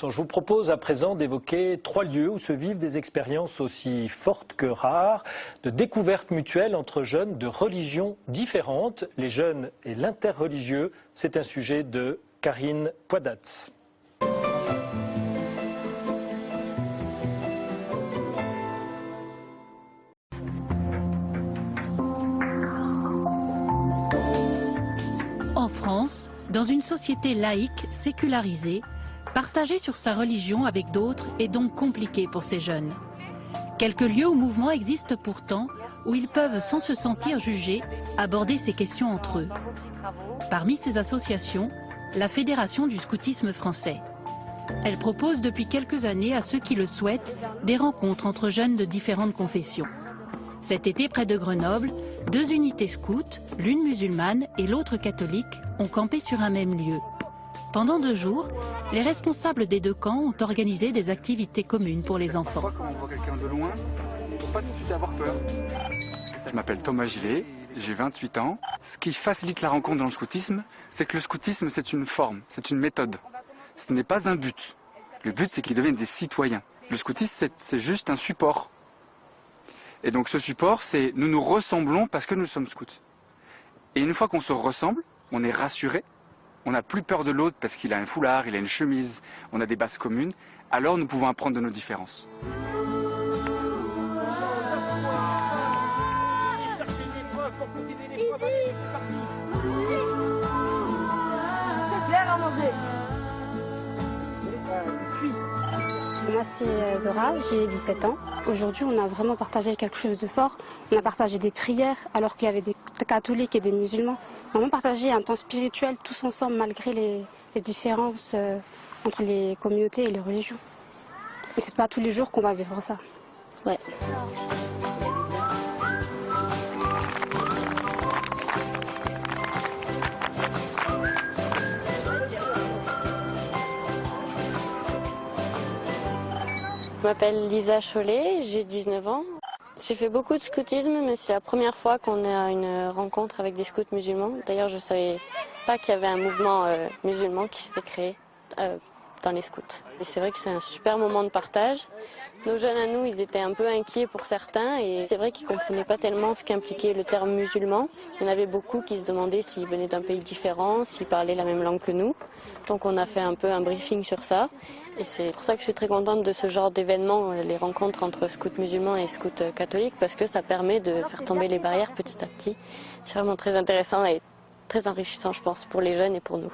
Je vous propose à présent d'évoquer 3 lieux où se vivent des expériences aussi fortes que rares, de découverte mutuelle entre jeunes de religions différentes. Les jeunes et l'interreligieux, c'est un sujet de Karine Poidat. En France, dans une société laïque, sécularisée, partager sur sa religion avec d'autres est donc compliqué pour ces jeunes. Quelques lieux ou mouvements existent pourtant où ils peuvent, sans se sentir jugés, aborder ces questions entre eux. Parmi ces associations, la Fédération du scoutisme français. Elle propose depuis quelques années à ceux qui le souhaitent des rencontres entre jeunes de différentes confessions. Cet été, près de Grenoble, 2 unités scouts, l'une musulmane et l'autre catholique, ont campé sur un même lieu. Pendant 2 jours, les responsables des 2 camps ont organisé des activités communes pour les enfants. Quand on voit quelqu'un de loin, il ne faut pas tout de suite avoir peur. Je m'appelle Thomas Gillet, j'ai 28 ans. Ce qui facilite la rencontre dans le scoutisme, c'est que le scoutisme, c'est une forme, c'est une méthode. Ce n'est pas un but. Le but, c'est qu'ils deviennent des citoyens. Le scoutisme, c'est juste un support. Et donc ce support, c'est nous nous ressemblons parce que nous sommes scouts. Et une fois qu'on se ressemble, on est rassuré. On n'a plus peur de l'autre parce qu'il a un foulard, il a une chemise, on a des bases communes, alors nous pouvons apprendre de nos différences. Moi c'est Zora, j'ai 17 ans. Aujourd'hui on a vraiment partagé quelque chose de fort. On a partagé des prières alors qu'il y avait des catholiques et des musulmans. On a vraiment partagé un temps spirituel tous ensemble malgré les différences entre les communautés et les religions. Et c'est pas tous les jours qu'on va vivre ça. Ouais. Je m'appelle Lisa Chollet, j'ai 19 ans. J'ai fait beaucoup de scoutisme, mais c'est la première fois qu'on a une rencontre avec des scouts musulmans. D'ailleurs, je ne savais pas qu'il y avait un mouvement musulman qui s'est créé dans les scouts. Et c'est vrai que c'est un super moment de partage. Nos jeunes à nous, ils étaient un peu inquiets pour certains et c'est vrai qu'ils ne comprenaient pas tellement ce qu'impliquait le terme musulman. Il y en avait beaucoup qui se demandaient s'ils venaient d'un pays différent, s'ils parlaient la même langue que nous. Donc on a fait un peu un briefing sur ça. Et c'est pour ça que je suis très contente de ce genre d'événement, les rencontres entre scouts musulmans et scouts catholiques, parce que ça permet de faire tomber les barrières petit à petit. C'est vraiment très intéressant et très enrichissant, je pense, pour les jeunes et pour nous.